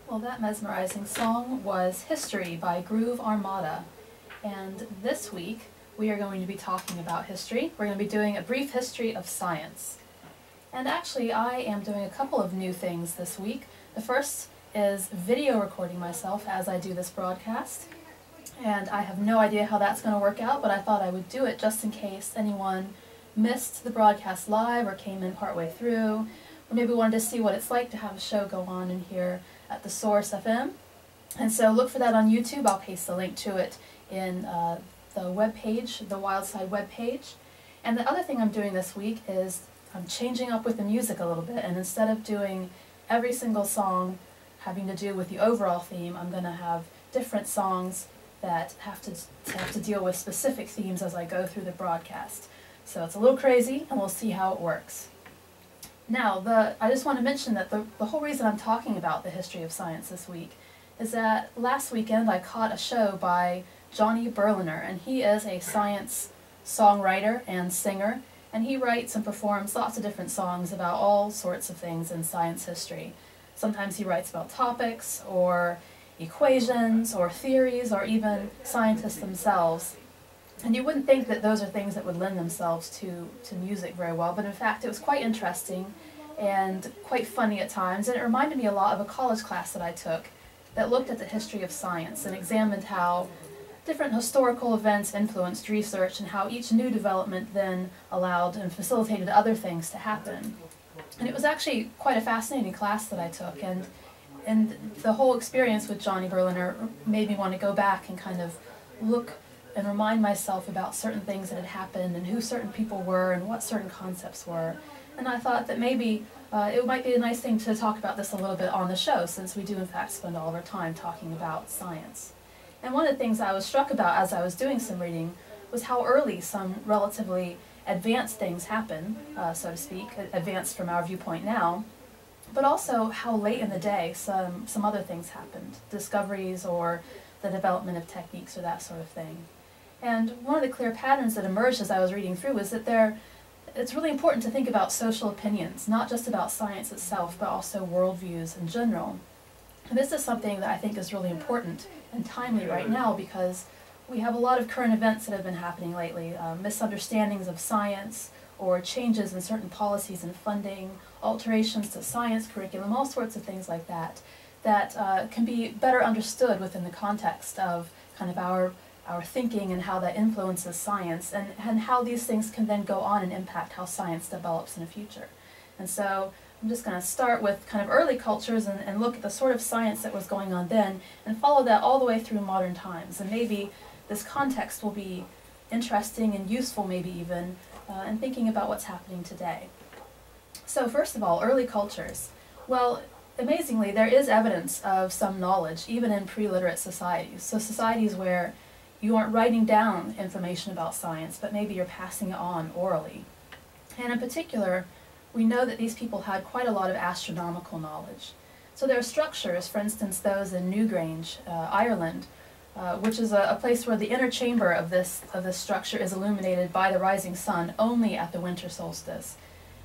Well, that mesmerizing song was History by Groove Armada. And this week, we are going to be talking about history. We're going to be doing a brief history of science. And actually, I am doing a couple of new things this week. The first is video recording myself as I do this broadcast. And I have no idea how that's going to work out, but I thought I would do it just in case anyone missed the broadcast live or came in partway through, or maybe wanted to see what it's like to have a show go on in here at the Source FM. And so look for that on YouTube. I'll paste the link to it in the webpage, the Wildside webpage. And the other thing I'm doing this week is I'm changing up with the music a little bit, and instead of doing every single song having to do with the overall theme, I'm going to have different songs that have to deal with specific themes as I go through the broadcast. So it's a little crazy, and we'll see how it works. Now, I just want to mention that the whole reason I'm talking about the history of science this week is that last weekend I caught a show by Johnny Berliner, and he is a science songwriter and singer, and he writes and performs lots of different songs about all sorts of things in science history. Sometimes he writes about topics, or equations, or theories, or even scientists themselves. And you wouldn't think that those are things that would lend themselves to music very well, but in fact it was quite interesting and quite funny at times, and it reminded me a lot of a college class that I took that looked at the history of science and examined how different historical events influenced research and how each new development then allowed and facilitated other things to happen. And it was actually quite a fascinating class that I took, and the whole experience with Johnny Berliner made me want to go back and kind of look and remind myself about certain things that had happened and who certain people were and what certain concepts were. And I thought that maybe it might be a nice thing to talk about this a little bit on the show, since we do in fact spend all of our time talking about science. And one of the things I was struck about as I was doing some reading was how early some relatively advanced things happen, so to speak, advanced from our viewpoint now, but also how late in the day some other things happened, discoveries or the development of techniques or that sort of thing. And one of the clear patterns that emerged as I was reading through was that it's really important to think about social opinions, not just about science itself, but also worldviews in general. And this is something that I think is really important and timely right now, because we have a lot of current events that have been happening lately, misunderstandings of science, or changes in certain policies and funding, alterations to science curriculum, all sorts of things like that, that can be better understood within the context of kind of our thinking and how that influences science, and how these things can then go on and impact how science develops in the future. And so I'm just going to start with kind of early cultures and look at the sort of science that was going on then, and follow that all the way through modern times. And maybe this context will be interesting and useful, maybe even, in thinking about what's happening today. So first of all, early cultures. Well, amazingly, there is evidence of some knowledge, even in pre-literate societies. So societies where you aren't writing down information about science, but maybe you're passing it on orally. And in particular, we know that these people had quite a lot of astronomical knowledge. So there are structures, for instance those in Newgrange, Ireland, which is a place where the inner chamber of this structure is illuminated by the rising sun only at the winter solstice.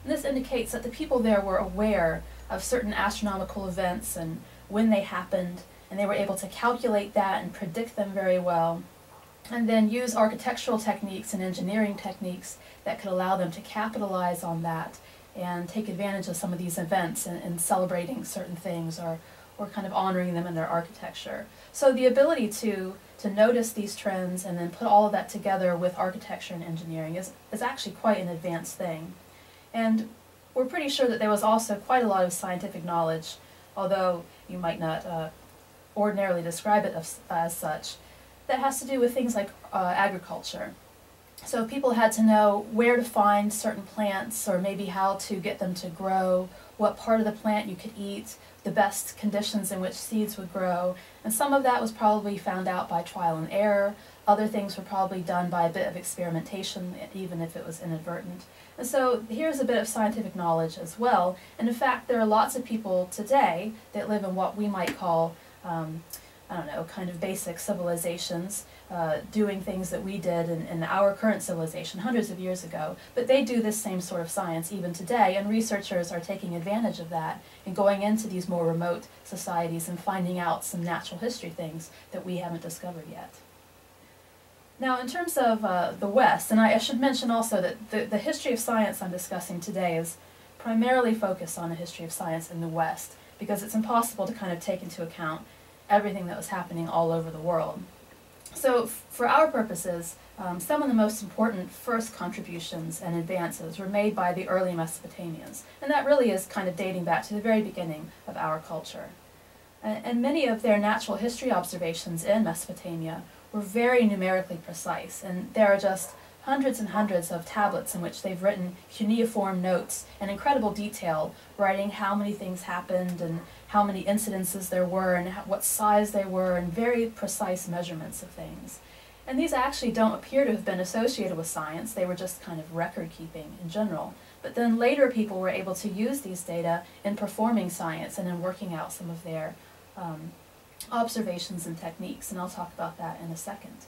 And this indicates that the people there were aware of certain astronomical events and when they happened, and they were able to calculate that and predict them very well, and then use architectural techniques and engineering techniques that could allow them to capitalize on that and take advantage of some of these events in celebrating certain things or kind of honoring them in their architecture. So the ability to notice these trends and then put all of that together with architecture and engineering is actually quite an advanced thing. And we're pretty sure that there was also quite a lot of scientific knowledge, although you might not ordinarily describe it as such, that has to do with things like agriculture. So people had to know where to find certain plants, or maybe how to get them to grow, what part of the plant you could eat, the best conditions in which seeds would grow, and some of that was probably found out by trial and error. Other things were probably done by a bit of experimentation, even if it was inadvertent. And so here's a bit of scientific knowledge as well, and in fact there are lots of people today that live in what we might call I don't know, kind of basic civilizations, doing things that we did in our current civilization hundreds of years ago, but they do this same sort of science even today, and researchers are taking advantage of that and going into these more remote societies and finding out some natural history things that we haven't discovered yet. Now, in terms of the West, and I should mention also that the history of science I'm discussing today is primarily focused on the history of science in the West, because it's impossible to kind of take into account everything that was happening all over the world. So for our purposes, some of the most important first contributions and advances were made by the early Mesopotamians, and that really is kind of dating back to the very beginning of our culture. And many of their natural history observations in Mesopotamia were very numerically precise, and there are just hundreds and hundreds of tablets in which they've written cuneiform notes in incredible detail, writing how many things happened and how many incidences there were and what size they were, and very precise measurements of things. And these actually don't appear to have been associated with science, they were just kind of record keeping in general. But then later people were able to use these data in performing science and in working out some of their observations and techniques, and I'll talk about that in a second.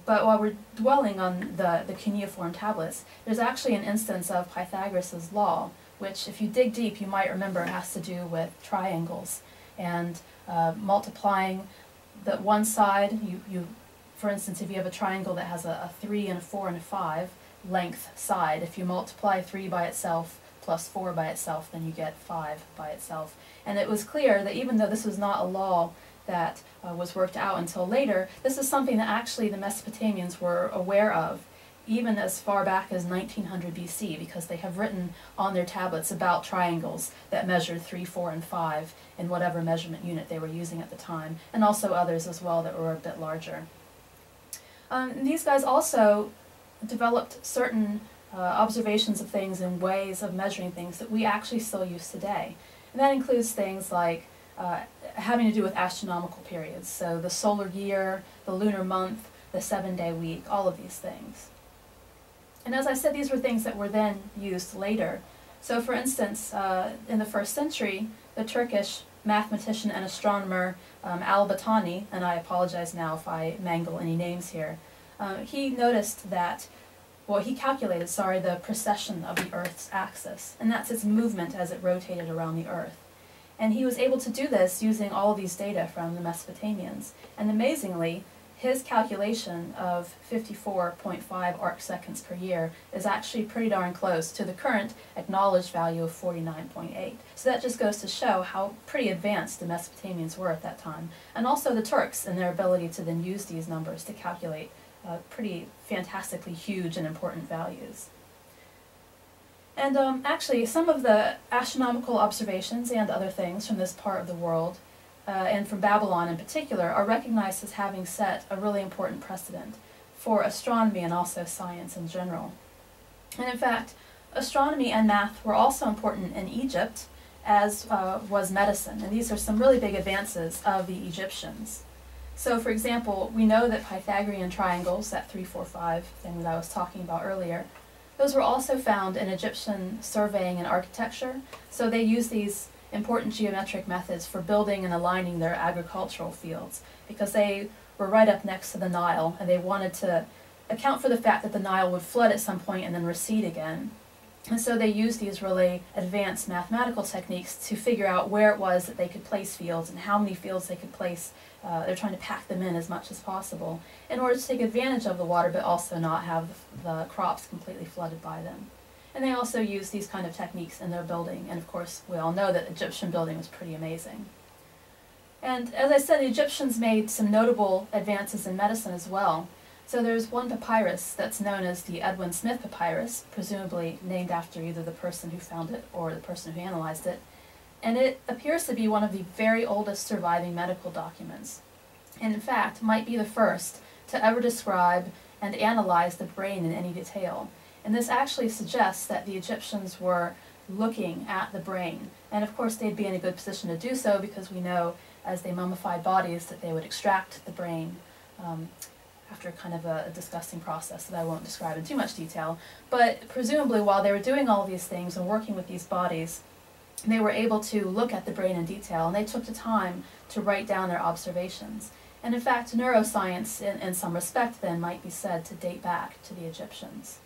But while we're dwelling on the cuneiform tablets, there's actually an instance of Pythagoras' law, which if you dig deep you might remember has to do with triangles and multiplying the one side. For instance, if you have a triangle that has a 3 and a 4 and a 5 length side, if you multiply 3 by itself plus 4 by itself, then you get 5 by itself. And it was clear that even though this was not a law that was worked out until later, this is something that actually the Mesopotamians were aware of even as far back as 1900 BC, because they have written on their tablets about triangles that measured 3, 4, and 5 in whatever measurement unit they were using at the time, and also others as well that were a bit larger. These guys also developed certain observations of things and ways of measuring things that we actually still use today. And that includes things like having to do with astronomical periods, so the solar year, the lunar month, the 7-day week, all of these things. And as I said, these were things that were then used later. So for instance, in the 1st century, the Turkish mathematician and astronomer Al-Battani, and I apologize now if I mangle any names here, he noticed that, well, he calculated, the precession of the Earth's axis, and that's its movement as it rotated around the Earth. And he was able to do this using all of these data from the Mesopotamians. And amazingly, his calculation of 54.5 arcseconds per year is actually pretty darn close to the current acknowledged value of 49.8. So that just goes to show how pretty advanced the Mesopotamians were at that time. And also the Turks and their ability to then use these numbers to calculate pretty fantastically huge and important values. And actually, some of the astronomical observations and other things from this part of the world, and from Babylon in particular, are recognized as having set a really important precedent for astronomy and also science in general. And in fact, astronomy and math were also important in Egypt, as was medicine. And these are some really big advances of the Egyptians. So for example, we know that Pythagorean triangles, that 3, 4, 5 thing that I was talking about earlier, those were also found in Egyptian surveying and architecture. So they used these important geometric methods for building and aligning their agricultural fields, because they were right up next to the Nile, and they wanted to account for the fact that the Nile would flood at some point and then recede again. And so they used these really advanced mathematical techniques to figure out where it was that they could place fields and how many fields they could place. They're trying to pack them in as much as possible in order to take advantage of the water, but also not have the crops completely flooded by them. And they also used these kind of techniques in their building, and of course we all know that Egyptian building was pretty amazing. And as I said, the Egyptians made some notable advances in medicine as well. So there's one papyrus that's known as the Edwin Smith Papyrus, presumably named after either the person who found it or the person who analyzed it. And it appears to be one of the very oldest surviving medical documents, and in fact might be the first to ever describe and analyze the brain in any detail. And this actually suggests that the Egyptians were looking at the brain. And of course they'd be in a good position to do so, because we know as they mummified bodies that they would extract the brain after kind of a disgusting process that I won't describe in too much detail. But presumably while they were doing all these things and working with these bodies, they were able to look at the brain in detail, and they took the time to write down their observations. And in fact, neuroscience, in some respect then, might be said to date back to the Egyptians.